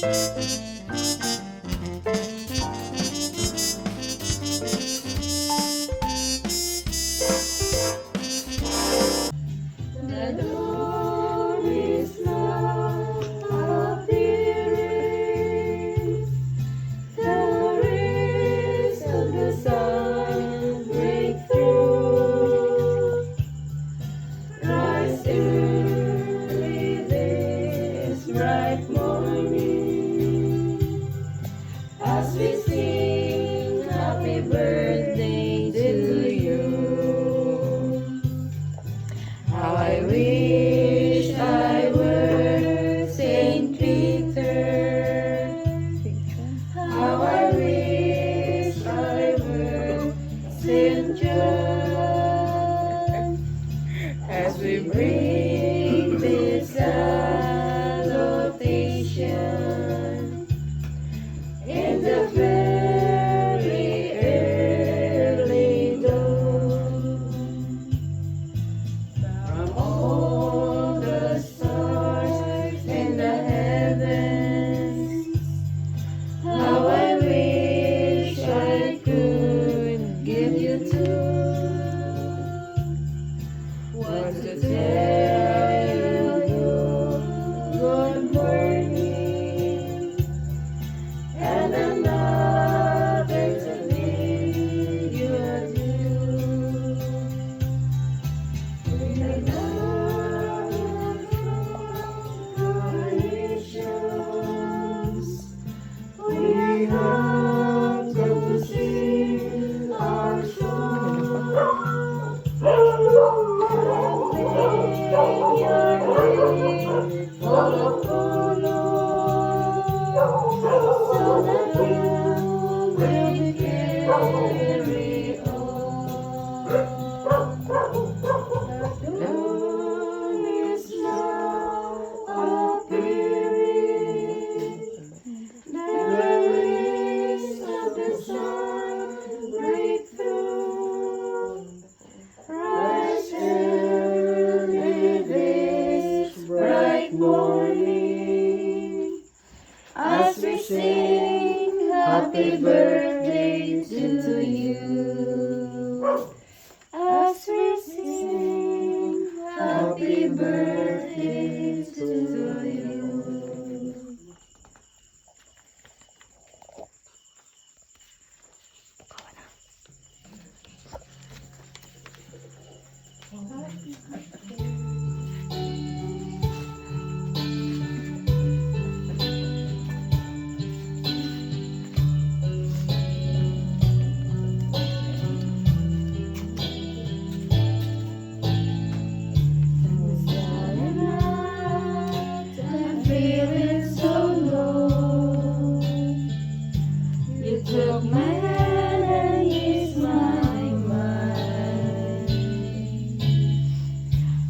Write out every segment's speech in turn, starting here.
As we bring this salutation in the very early dawn, from all the stars in the heavens, how I wish I could give you to tell you good morning and another to bid you adieu. We have nations, we have come to sing our song. Morning, as we sing happy birthday to you, as we sing happy birthday to you. Took my hand and eased my mind.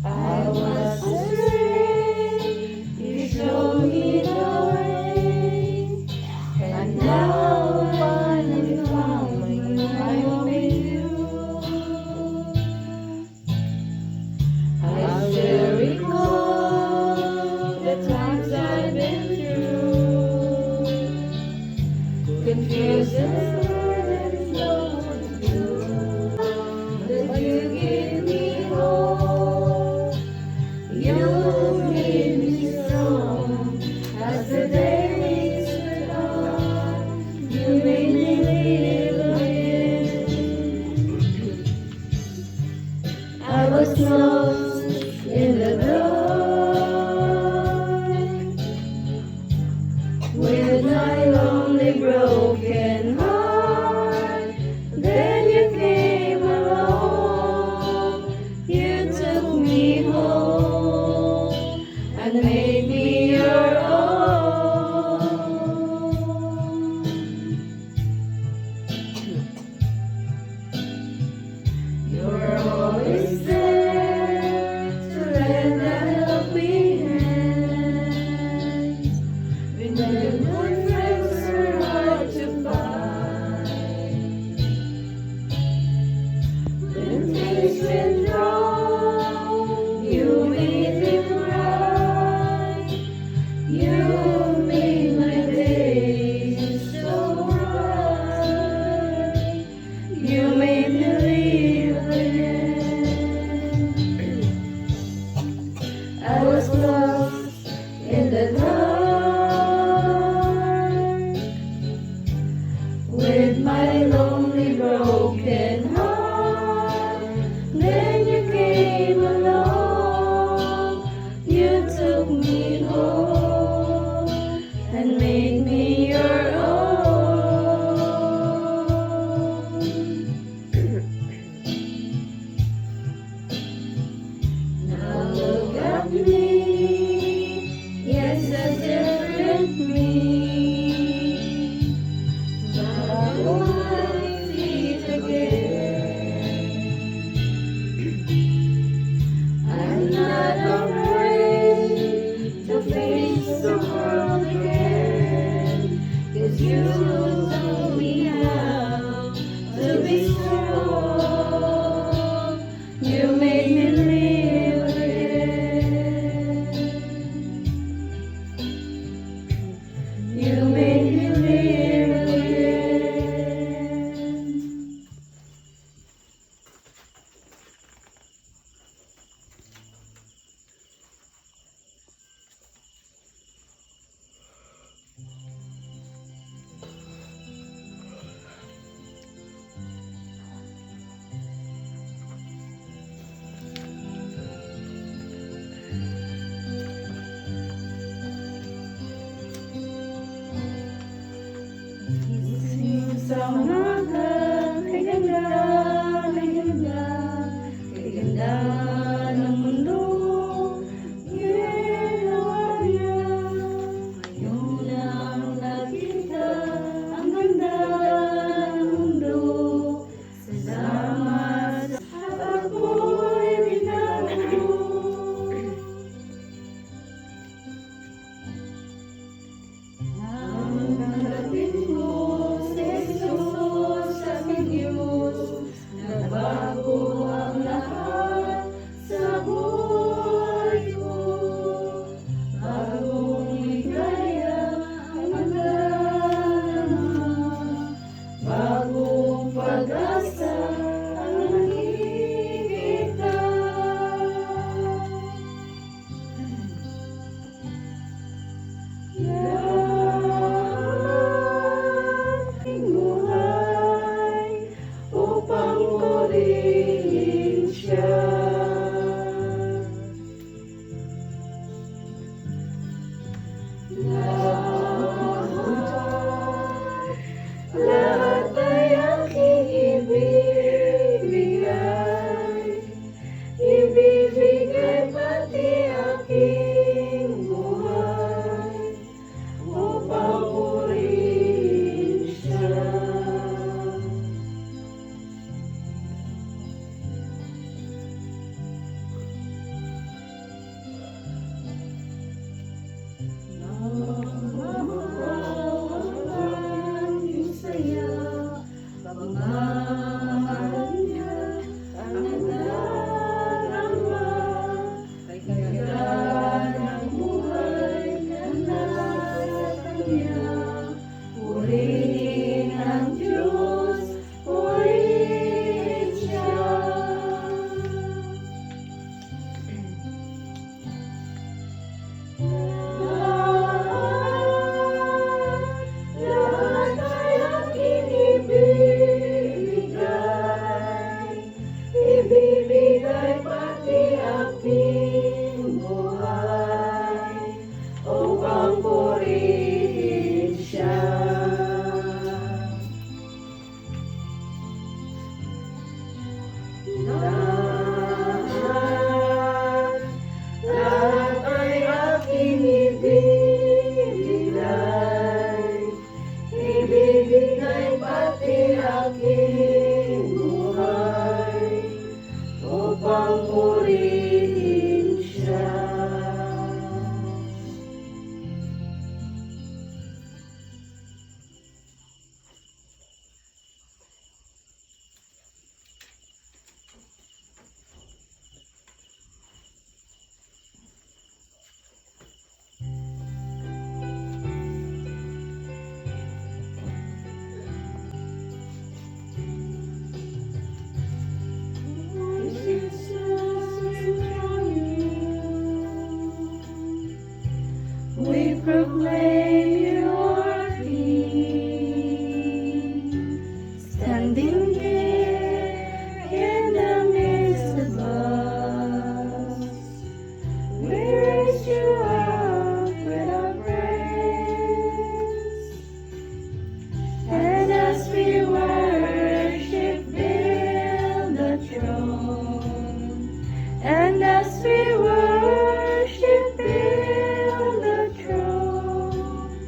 I was astray, you showed me the way, and now I finally found my home in you. I still recall the times I've been through, confused and no one knew that you gave me hope. You made me strong as the days went on. You made me live again. I was lost in the dark with my lonely broken heart. Then you came along, you took me home and made me your own. You're always there to lend a helping hand when the good friends are hard to find. When things went wrong, you made them right. You made my with me. Bago I meet again, I'm not afraid to face the world again, 'cause you taught me how to be strong. You made me live again. You made me live again. Gising sa umaga, kay ganda, kay ganda, kay ganda ng mundo. Ginawa niya, ngayon lang nakita ang ganda ng mundo. Salamat at ako'y binago. Nang tanggapin mo si Jesus sa aking Diyos, nagbago ang lahat sa buhay ko. Bagong ligaya ang nadarama, bagong pag-asa ang nakikita. Aking buhay upang purihin siya. Lahat ay aking ibibigay, ibibigay pati aking buhay upang purihin siya. Mahal yung saya, pagmamahal niya ang nadarama, kay ganda ng buhay na nasa kanya. Purihin ang Diyos, purihin siya. Lahat ay aking ibibigay, ibibigay pati aking buhay upang purihin siya. Lahat ay aking ibibigay, ibibigay pati aking buhay upang purihin siya. We proclaim you are King, standing here in the midst of us. We raise you up with our praise, and as we worship, build the throne, and as we worship, build the throne.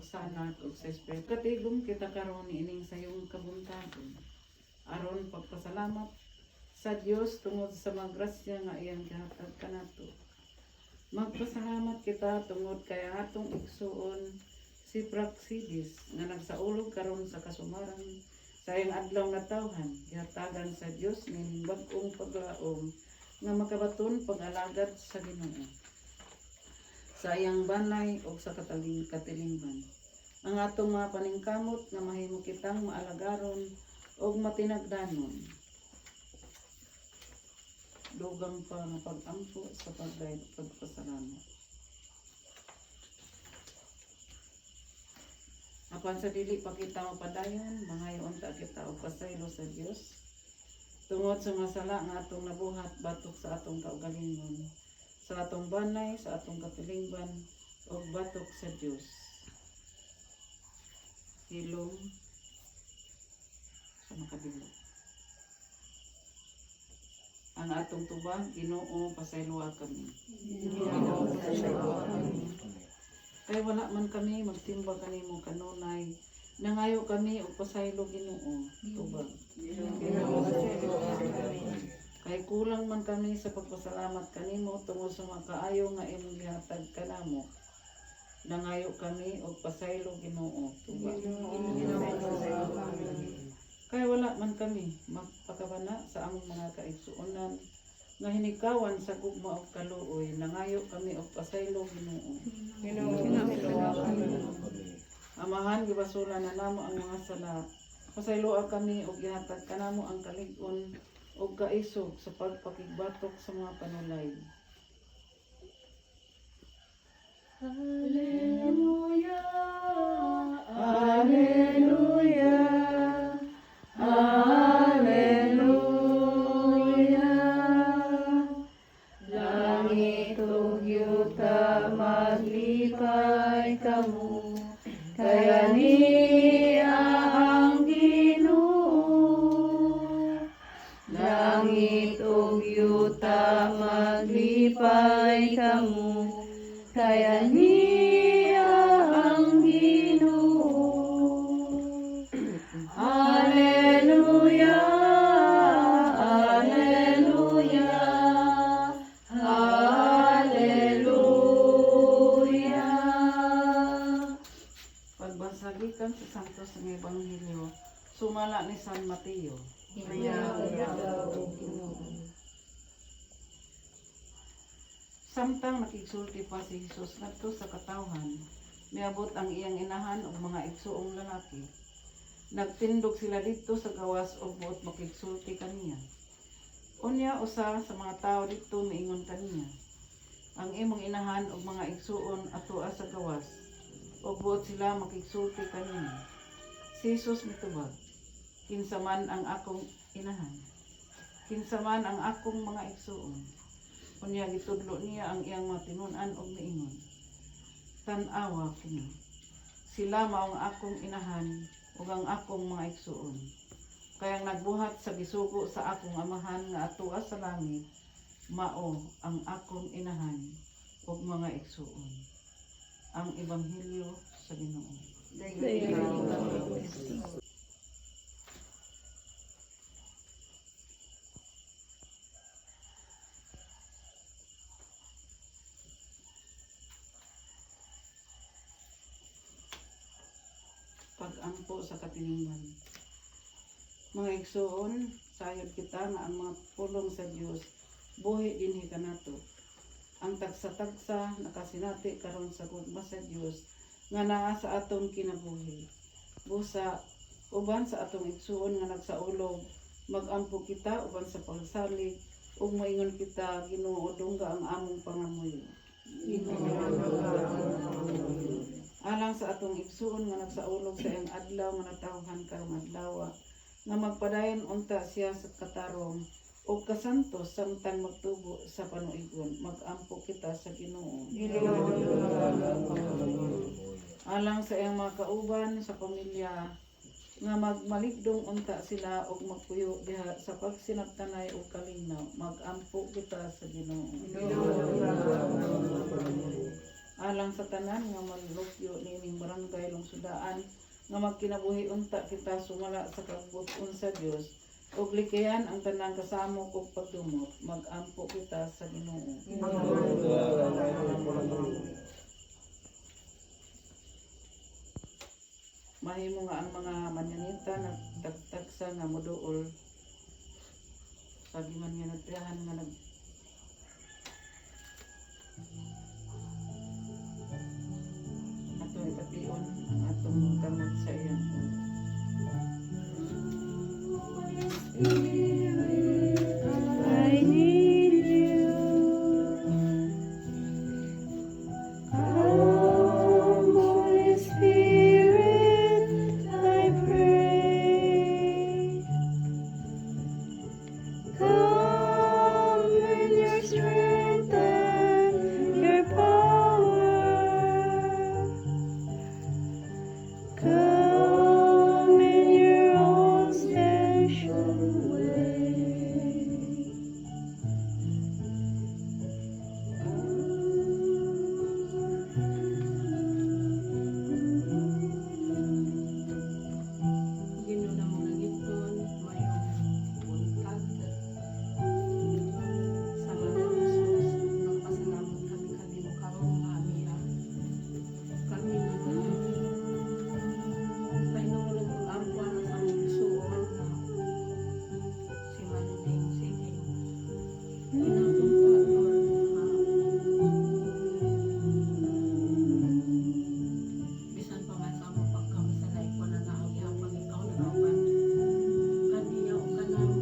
pagsanat ug sa espiritu. Katigom kita karon ining sayong kabuntagon. Aron pagpasalamat sa Dios tungod sa mga grasya nga iyang gihatag kanato. Magpasalamat kita tungod kay ang atong igsuon si Praxidis nga nagsaulog karon sa kasumaran sa iyang adlaw nga tawhan. Gihatagan sa Dios ning bag-ong paglaom nga makabaton pag-alagad sa Ginoo sa iyang banay o sa katilingban. Ang atong mga paningkamot nga mahimo kitang maalagaron o matinagdanon. Dugang pa nga pag-ampo sa pagpasalamat. Apan sa dili pa kita mapadayon, mangayon ta kita og pasaylo sa Dios. Tungod sa mga sala nga atong nabuhat batok sa atong kaugalingon, sa atong banay, sa atong katilingban, o batok sa Diyos. Hilom sa makabilo. Ang atong tubag, Ginoo, pasayloa kami. Kay wala man kami, magtimba kanimo kanunay, nangayo kami o pasaylo Ginoo, tubag. Kay kulang man kami sa pagpasalamat kanimo tungod sa mga kaayo nga imong gihatag kanamo. Nangayo kami og pasaylo Ginoo, tubag. Kay wala man kami magpakabana sa among mga kaigsuonan nga hinikawan sa gugma og kaluoy, nangayo kami og pasaylo Ginoo. Amahan gibasulan na namo ang mga sala. Pasayloa kami og gihatag kanamo ang kalig-on o kaisog sa pagpakigbatok sa mga panulay. Alleluia, Alleluia, Alleluia. Langit ug yuta maglipay kamo, kaya niya ang langit ug yuta maglipay kamo, kaya niya ang Ginoo. Alleluia, Alleluia, Alleluia. Pagbasa gikan sa Santos nga Ebanghelyo sumala ni San Mateo. Samtang nakigsulti pa si Jesus ngadto sa katawhan, miabot ang iyang inahan ug mga igsuong lalaki. Nagtindog sila dito sa gawas ug buot makigsulti kaniya. Unya usa sa mga tao dito miingon kaniya, ang imong inahan ug mga igsuon atoa sa gawas ug buot sila makigsulti kaniya. Si Jesus mitubag, kinsa man ang akong inahan, kinsa man ang akong mga igsuon. Unya gitudlo niya ang iyang mga tinun-an og miingon, tan-awa kini, sila mao ang akong inahan ug ang akong mga igsuon. Kayang nagbuhat sa gisugo sa akong amahan nga atoa sa langit, mao ang akong inahan ug mga igsuon. Ang Ebanghelyo sa Ginoo. Pag-ampo sa katilingban. Mga igsuon, sayod kita nga ang mga pulong sa Dios buhi dinhi kanato. Ang tagsa-tagsa nakasinati karon sa gugma sa Dios nga naa sa atong kinabuhi. Busa uban sa atong igsuon nga nagsaulog, mag-ampo kita uban sa pagsalig ug moingon kita, Ginoo, dungga ang among pangamuyo. Alang sa atong igsuon nga nagsaulog sa iyang adlaw nga natawhan karong adlaw nga magpadayon unta siya sa katarong o kasantos samtang magtubo sa panuigon, mag-ampo kita sa Ginoo. Alang sa iyang mga kauban sa pamilya nga magmaligdong unta sila og magpuyo diha sa pagsinabtanay og kalinaw, mag-ampo kita sa Ginoo. alang sa tanan nga manlukyo nining barangay lungsodaan nga magkinabuhi unta kita sumala sa kabuton sa Dios ug likayan ang tanang kasamo kog pagdumot magampo kita sa Ginoo. Mahimo nga ang mga manyanita nagtagtagsa nga moduol sa giman nga nagtiyahan nga atong ipation ang atong kamot sa iyang I need you. Come, Holy Spirit, I pray. Come in your strength and your power. Come in your own special way. Gino na mga ngipon, mayong buntag. Sa ngalan ni Jesus, nagpasalamat kami kanimo karong mamira. Kami na pahinulog ang arwa na sa aming suon na si Manuding Singing. Inapunta, Lord, bisan pa man sa among pagkamasalay ko na naagihapang ikaw na kauban kaniya o kanamo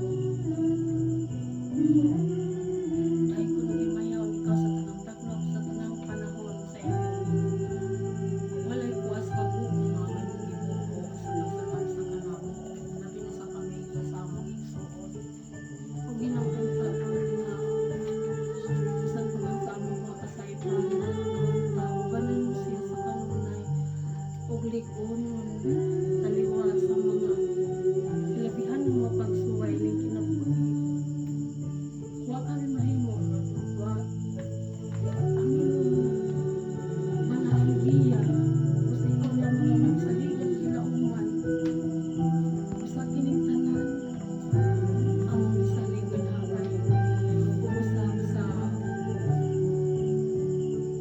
ay kung nagimayaw ikaw sa tanang daknop sa tanang panahon sa imong walay puas kabuo nga among gibuo sa nagsakan sa kanamo labi na sa kami sa among igsuon o ginapunta Lord nga bisan pa man sa among mga kasaypanan tao ganan mo siya sa kanunay ug lig-onon taliwa sa mga labihan ng mga pagsuway ning kinabuhi. Wa kami mahimo wa ang mga idea kung ikaw na mga magsaligan kinauman sa kining tanan ang gisaligan hapay umusab sa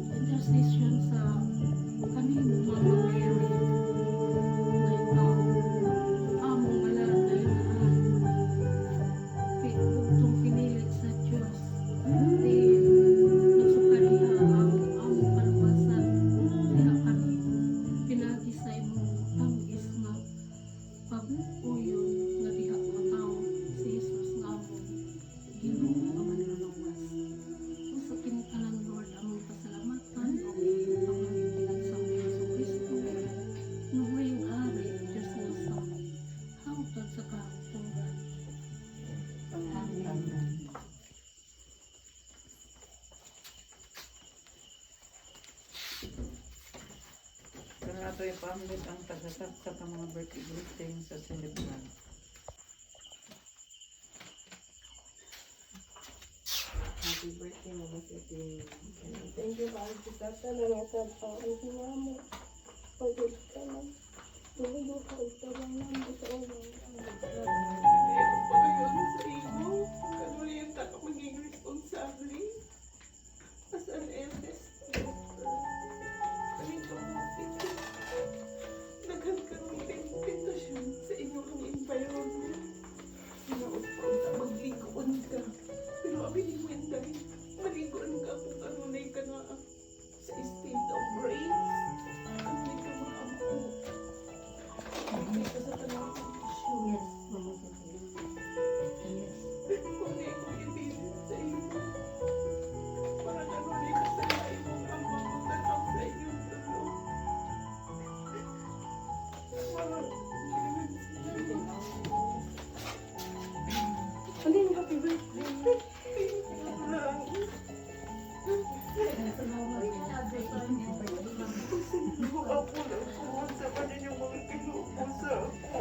intercession sa kanimo Mama Mary na ikaw among malatay na bugtong pinilit sa Diyos di nagsukariha ang among kaluwasan kaya kami pinagi sa imong tanggis nga pag-uyon nga diha mataw si Jesus nga among Ginoo nga manluluwas sa kinitanan Lord among pasalamatan o pangalitan sa Yesu Kristo nuhoy ang hari Diyos nga sa hangtod sa kahangturan. Amen. Kaya ato ipamlit ang tagasagsak ang mga birthday greeting sa celebrant. Happy birthday, Mama Siti. Thank you, Mama Sita. Nangatan pa ang sinamo. Pagod ka lang. Tulog ka ito lang naman sa ulang. Pagayon sa imo, kanulian ta ka maging responsable as an eldest daughter. Kaning pamapit. Daghan kami impitasyon sa inyong environment. Hinaot pa unta magligoon ka. Pero abi di mo dahil maligoon ka kung kanunay ka na sa state of grace. Kanunay ka maampo. Kanunay ka sa tanang kondisyon. Yes, Mama Siti. Yes. Kung di ko ibilin sa iyo, para kanunay ka sa lain mong ang magutanap sa iyong tulo. Para Ano yung happy birthday? lang. Ako lang po sa kaninyong mga kinupo sa ako.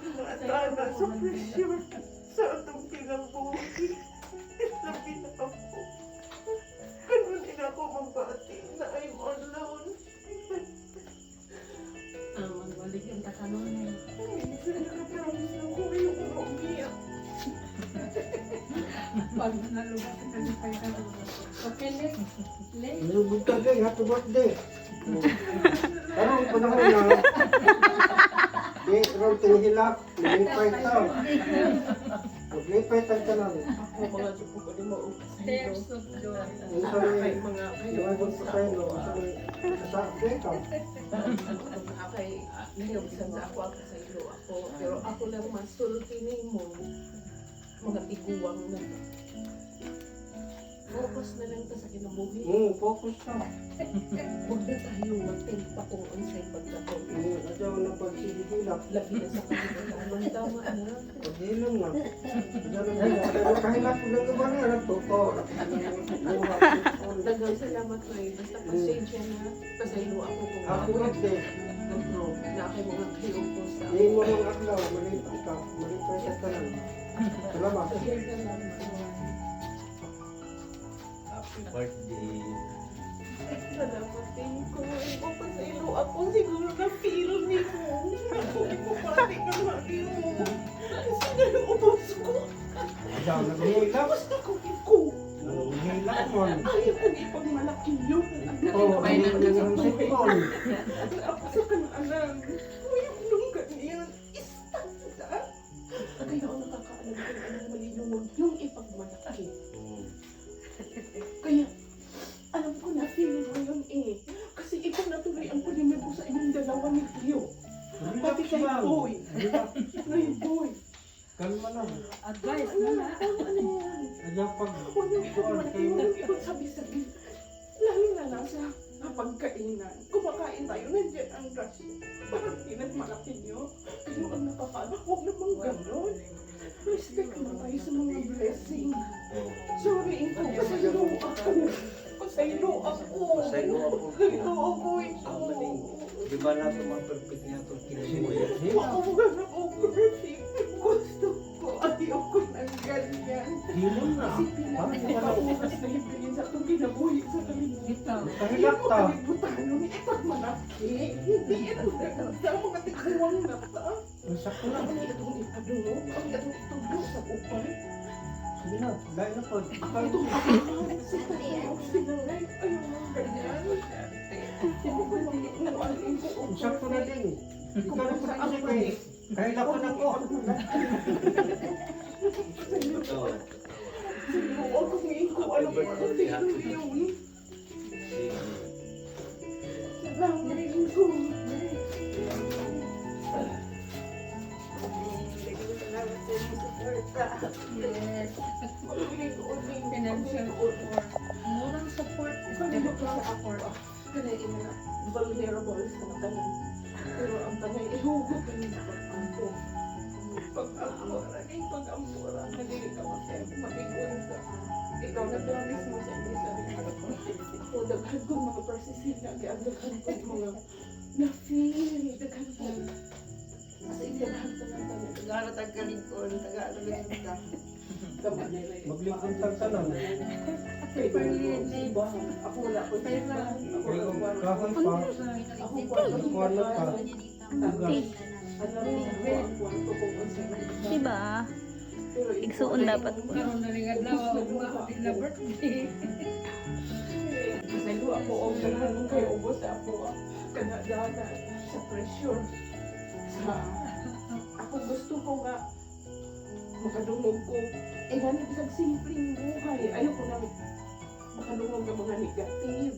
Mga tana sa pressure sa atong kinabuhi. Labi na ako. Kanunin ako Pag nalubos ka na pa ka. Okay, next. Nilubugtag din, happy birthday. Karong panahon na, di ron tinihilak, nilipay tao. Maglipay tayo ka lang. Ako mga supo ko di mo Tears of joy. Isa may, mga iwan sa kayo, isa may, sa ka. akay nilabsan sa ako sa ilo ako. Pero ako lang masulti mo mga tiguwang na to. Focus na lang ka sa kinabuhi. Focus ka. Huwag na tayo mag-think pa kung unsay pagkakon. Adyaw na pagsilihilak. Labi na sa kanila. Tama na. Paghilang na. Pero kahilak ko lang iba niya, nagtotoo. Dagang salamat ko eh. Basta pasensya na. Pasaylo ako kung Happy birthday. na aking mga kilong ko sa Hindi mo lang adlaw, malipay ka. Malipay ka ka lang. Salamat. Happy birthday. Salamat din ko. Ikaw pa sa ilo ako siguro na feel ni mo. Ako ko pati ka lagi mo. Kasi na yung ubos ko. Adyaw, naghihilak. Gusto ko ikaw. Naghihilak mo. Ayaw ko ipagmalaki yun. Oo, ano yung sipon? Ako sa kanaanan. Ayaw nung ganyan. Istanda. Kaya ako nakakaalam kung anong malinungod yung ipagmalaki. Kaya, alam ko na feeling mo yun eh. Kasi ikaw natuloy ang panimig ko sa inyong dalawa ni Leo. Pati kay Boy. Kay Boy. Kalma lang. Advice Ano na na? Ano yan? Adyaw pag Huwag yung pagmalaki mo lang ikaw sabi-sabi. Lalo na nasa pagkainan. Kumakain tayo, nandiyan ang grasya. Parang pinagmalaki niyo. Kayo ang nakakala. Huwag namang ganon. Respect naman tayo sa mga blessing. Sorry, ikaw. Pasaylo ako. Pasaylo ako. Pasaylo ako. Pasaylo ako, ikaw. Di ba na ito ma-perfect niya ito kinabuhi? Oo, na ako perfect. Gusto ko. Ayoko ng ganyan. hilang na. Kasi pinapauras na hibigin sa itong kinabuhi sa kalimutan. Ito. Kahilak ka. Kalimutan, ipagmalaki. Hindi ito sa mga tikuwang na ta. Sakto na. Ang itong ipadulog, ang itong itulog sa upay. Sige na, dahil na po. Ang itong pagkakas sa tayo, sinalay, ayaw mga ganyan. Sakto na din. Ikaw na po kasi kay kahilak ko na po. Ito. Huwag kong ikaw, alam mo, kasi ito yun. Salamat ko. Yes. Financial support. Murang support. Kanino ka sa ako? Kanino na vulnerable sa mga tanan. Pero ang tanay, ihugot ka nila pag-ampo. Pag-ampura, kay pag-ampura, nagiging ka mag-iwan sa ikaw na promise mo sa inyo sarili. Ako, daghan ko mga persisig na daghan ko mga na-feel, daghan ko. Kasi daghan ko ng tanan. Tagalog tagkalikon, Tagalog kita. Tama nila yun. Maglipuntag ka lang. Kay Berlin, simbahan. Ako wala ko simbahan. Ako Kahoy wala pa. Ako Wala ka. Tugas. alam niya ako ang kwarto kung ang sarili. Diba? Pero Igsuon dapat ko. Karoon na rin adlaw. Bakit na birthday? Kasi ako o ganahan kayo ubos ako kanadana sa pressure. Sa ako gusto ko nga makadungog ko. Eh ganun isang simpleng buhay. Ayoko na makadungog ng mga negative.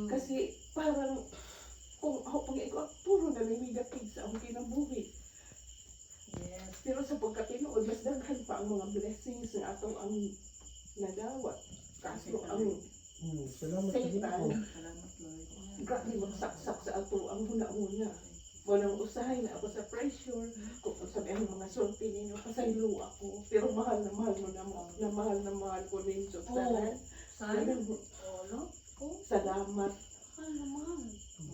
Kasi parang kung ako pag ikaw puro na may negative sa akong kinabuhi. Yes. Pero sa pagkatinood, mas daghan pa ang mga blessings na atong ang nadawat. Kaso ang Salamat sa Satan, Ginoo. grabe magsaksak sa ato ang huna-huna. Walang usahay na ako sa pressure. Kung sabi ang mga sulti ninyo, pasaylo ako. Pero mahal na mahal mo na mahal ko rin. So, Saan? Ano? Salamat.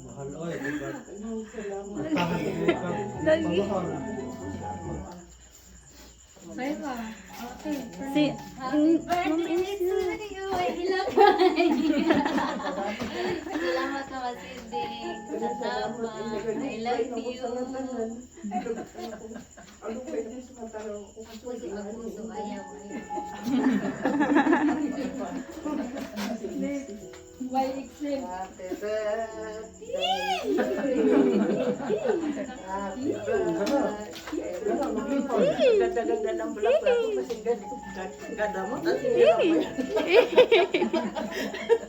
Mahal oy, di ba? Salamat. Lagi. Sayra. Okay. Si, Ma'am Elsa. Salamat naman, Cindy. Salamat. I love you. Ano kayo sa mga tanong? Ang puso, ayaw. naganda ng bula-bula ko kasi ganda mo. Tapos hindi lang mo yan.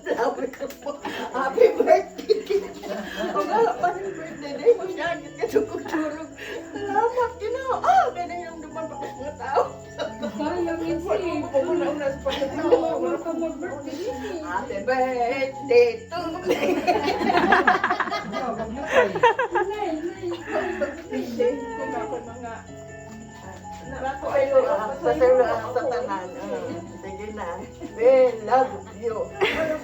Sabi ko po, happy birthday. O nga, happy birthday day mo siya. Ka tulog. Salamat, Ginoo. Ganun yung dumabakas mga tao. Sayang yun siya. Pumuna-una sa pagkatao. Wala ka mag-birthday yun. Happy birthday to me. Birthday ko na ako mga narako kayo sa sa tanan. Sige na. We love you.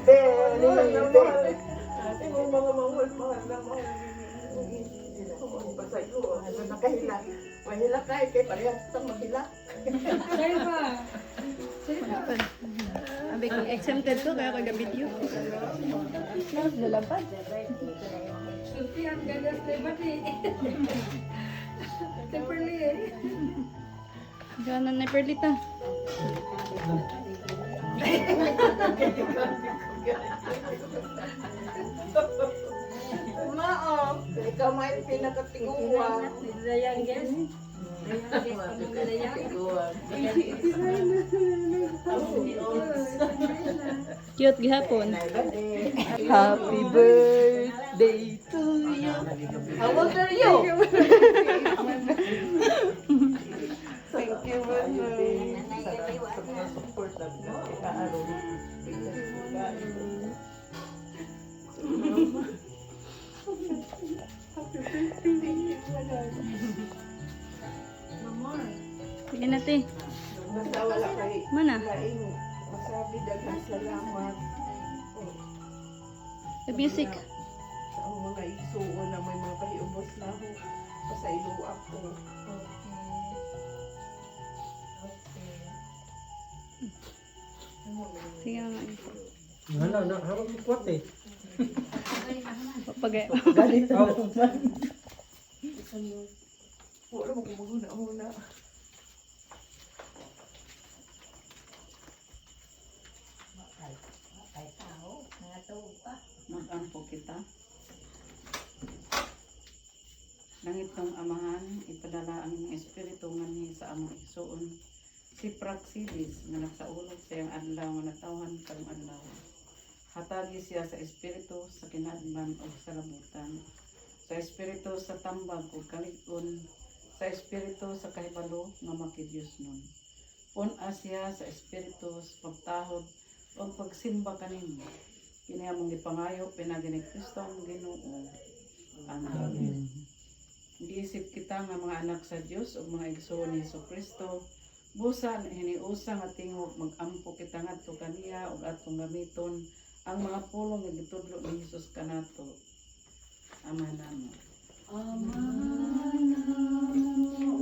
Very, very. Ating mga mahal na mahal. Basayo, ano nakahila. Mahila kayo kay parehas sa mahila. Sa'yo ba? Abi kung exempted ko, kaya ko ga-video. Lalapad. Sulti ang gagas na iba di. Temperly eh. Ganan na perlita. Mao, ikaw may pinakatinguan. Dayang guys. Cute gihapon. Happy birthday to you. How old are you? Thank you very much. Sa support na ikaaro. Sige na, te. Basta wala kay Mana? laing masabi daghang salamat The music. sa ang mga igsuon na may mga kahiubos na ako sa iluwa ko. Sige nga. Wala na, harap ko kwat eh. Pagay. Wala mo kung maguna-una. Mag-ampo kita. Langit ng Amahan, ipadala ang imong espiritu nganhi sa among igsuon. Si Praxidis nga nagsaulog sa iyang adlaw nga natawhan karong adlaw. Hatagi siya sa espiritu sa kinadman o sa labutan. Sa espiritu sa tambag o kalig-on. Sa espiritu sa kahibalo nga makidyos nun. Pun-a siya sa espiritu sa pagtahod o pagsimba kanimo. Kini among gipangayo pinagi ni Kristo ang Ginoo. Amen. Giisip kita nga mga anak sa Dios o mga igsoon ni Kristo. Busa hiniusa nga tingog mag-ampo kita ngadto kaniya ug atong gamiton ang mga pulong nga gitudlo ni Hesus kanato. Amen namo.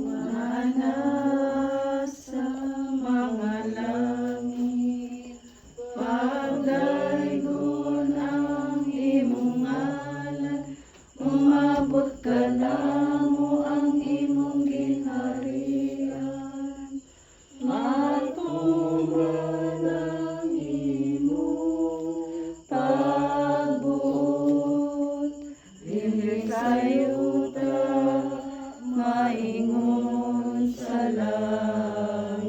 Mana sa mga langit pagdaygon ang imong ngalan, umabot ka namo ang imong ginharian, matuman ang imong pagbuot, dili sayuta maingon sa langit.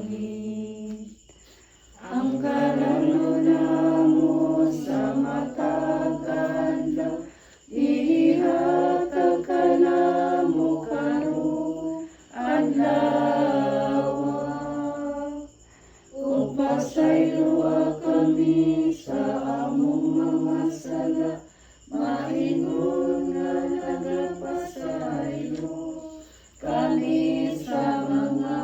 Ang karanunamo sa matag adlaw, ihatag ka namo karong adlaw. Ug pasayloa kami sa among mga sala, maingon nga nagapasaylo kami sa mga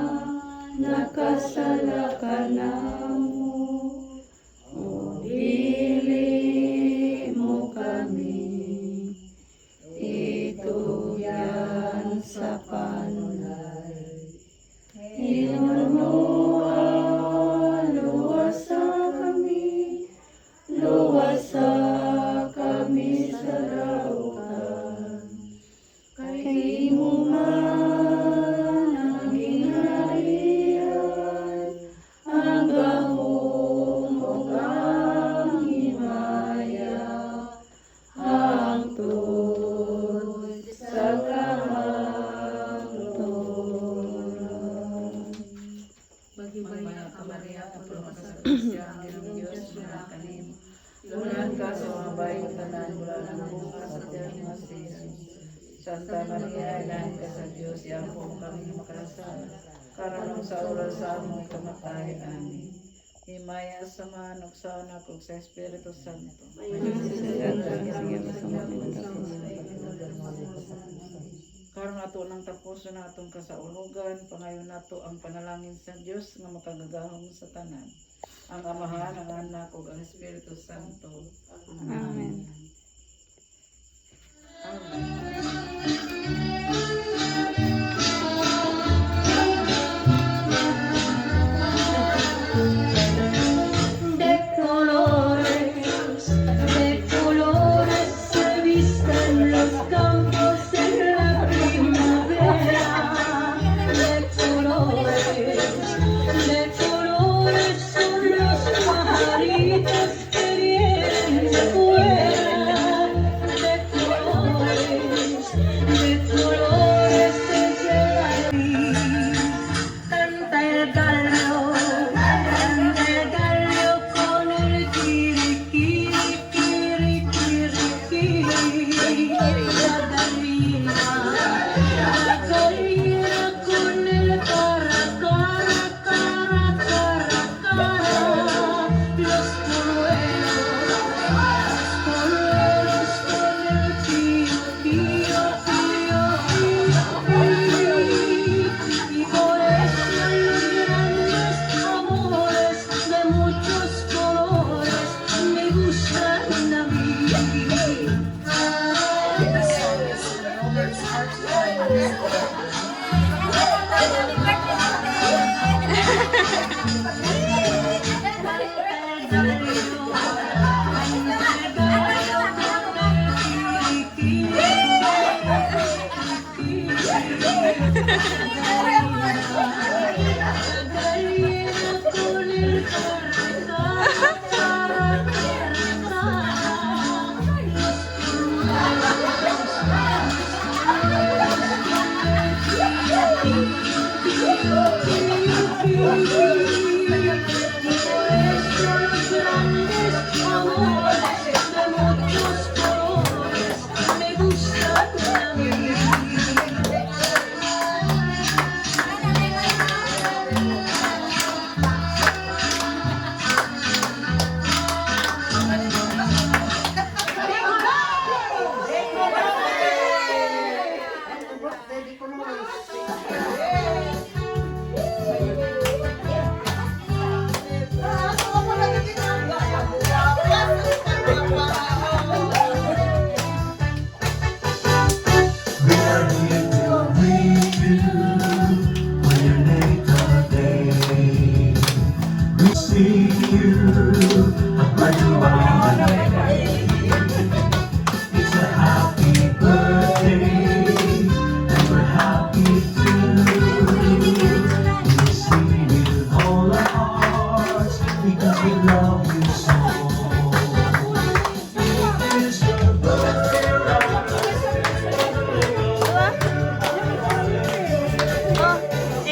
Maria, apuro ka sa Kristiyan, ang ginang Diyos, manakalim. Ulan ka sa mga bayo tanan, mula ng bukas sa tiyang mga Jesus. Santa Maria, ilahin ka sa Diyos, iyampo kami makarasal. Karanong sa oras sa among kamatayan, amin. Himaya sa manok sa anak ug sa Espiritu Santo. Karon ato nang tapos na atong kasaulugan, pangayon nato ang panalangin sa Dios nga makagagahom sa tanan. Ang Amahan, ang Anak ug ang Espiritu Santo. Amen. Amen. De colores se visten los campos en la primavera. De colores son los pajaritos que vienen de fuera. De colores es el aire. Canta el gallo con el kiri, kiri, kiri, kiri, kiri. La gallina con el cara, cara, cara, cara, cara. Los polluelos con el pío, pío, pío, pío. Y por eso los grandes amores de muchos colores me gustan a mí.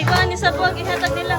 Ikaw ni sa buwag ihatag nila.